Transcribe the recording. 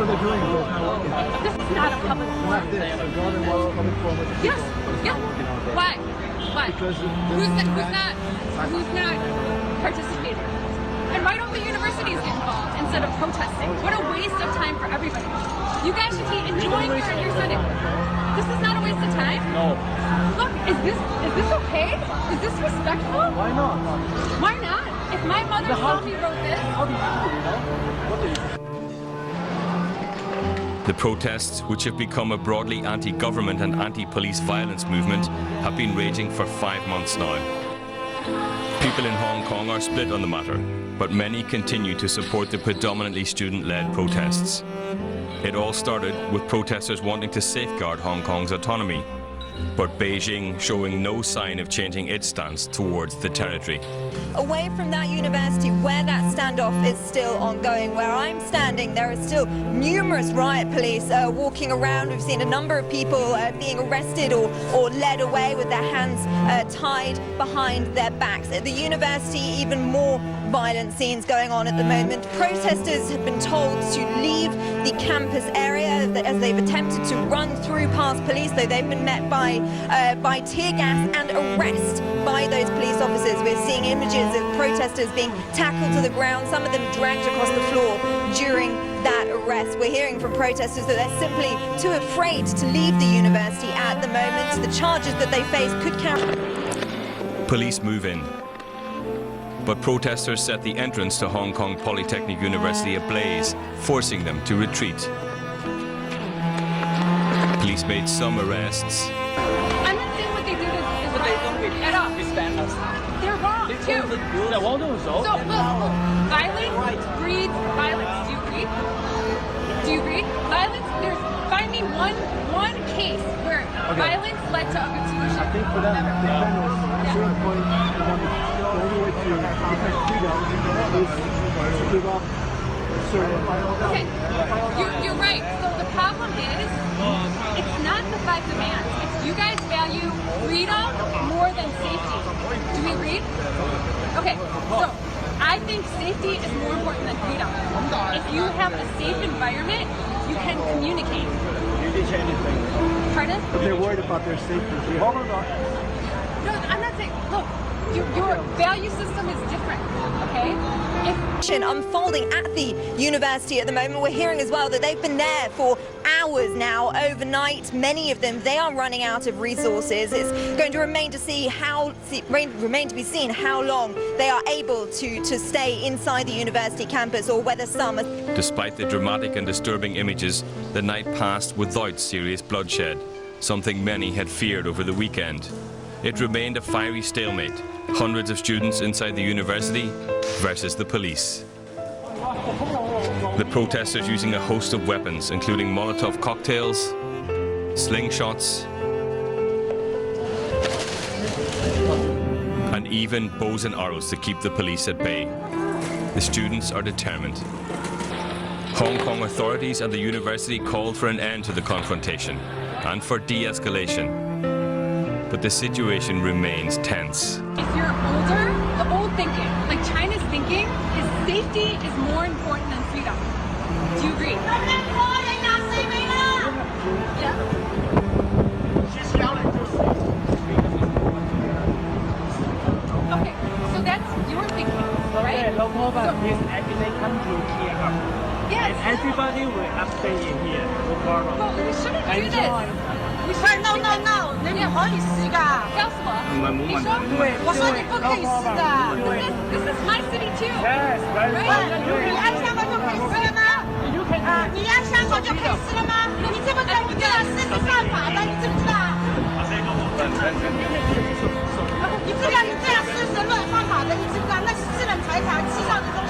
what they're doing. This is not a public forum. Yes. Yeah. Why? Why? Who's not participating? And why don't the universities get involved instead of protesting? What a waste of time for everybody. You guys should be enjoying your Sunday. This is not a waste of time? No. Look, is this okay? Is this respectful? Why not? Why not? If my mother saw me wrote this. How do you do, you know? The protests, which have become a broadly anti-government and anti-police violence movement, have been raging for 5 months now. People in Hong Kong are split on the matter, but many continue to support the predominantly student-led protests. It all started with protesters wanting to safeguard Hong Kong's autonomy, but Beijing showing no sign of changing its stance towards the territory. Away from that university where that standoff is still ongoing, where I'm standing, there are still numerous riot police walking around. We've seen a number of people being arrested or led away with their hands tied behind their backs. At the university, even more violent scenes going on at the moment. Protesters have been told to leave the campus area as they've attempted to run through past police, though they've been met by tear gas and arrest by those police officers. We're seeing images of protesters being tackled to the ground, some of them dragged across the floor during that arrest. We're hearing from protesters that they're simply too afraid to leave the university at the moment. The charges that they face could carry. Police move in, but protesters set the entrance to Hong Kong Polytechnic University ablaze, forcing them to retreat. Police made some arrests. I'm not saying what they did is right at all. They're wrong too. So look, violence breeds violence. Do you agree? Do you agree? Violence. Find me one case where violence led to a solution. I think for them, at a certain point, the only way to protect freedom is to give up certain. Okay, you're right. So the problem is, it's not the 5 demands. It's you guys value freedom more than safety. Do we agree? Okay, so I think safety is more important than freedom. If you have a safe environment, you can communicate. You didn't change anything. Pardon? But they're worried about their safety. No, I'm not saying, look, your value system is different, okay? Unfolding at the university at the moment. We're hearing as well that they've been there for hours now, overnight. Many of them, they are running out of resources. It's going to remain to be seen how long they are able to stay inside the university campus, or whether some. Despite the dramatic and disturbing images, the night passed without serious bloodshed, something many had feared over the weekend. It remained a fiery stalemate. Hundreds of students inside the university versus the police. The protesters using a host of weapons, including Molotov cocktails, slingshots, and even bows and arrows to keep the police at bay. The students are determined. Hong Kong authorities and the university called for an end to the confrontation and for de-escalation. But the situation remains tense. If you're older, the old thinking, like China's thinking, is safety is more important than freedom. Do you agree? Yeah. Okay, so that's your thinking, right? No problem. They come to here. Yes. And everybody will stay in here. No problem. But we shouldn't do this. We shouldn't do this. No，你唔可以試㗎。告訴我。唔係冇問題。我說你不可以試的。This is my city too. Yes, right. 你愛香港就可以試了嗎？你愛香港就可以試了嗎？你這麼跟我這樣試是犯法的，你知不知道？你這樣試是乱犯法的，你知不知道？那是私人財產，欺上的東西。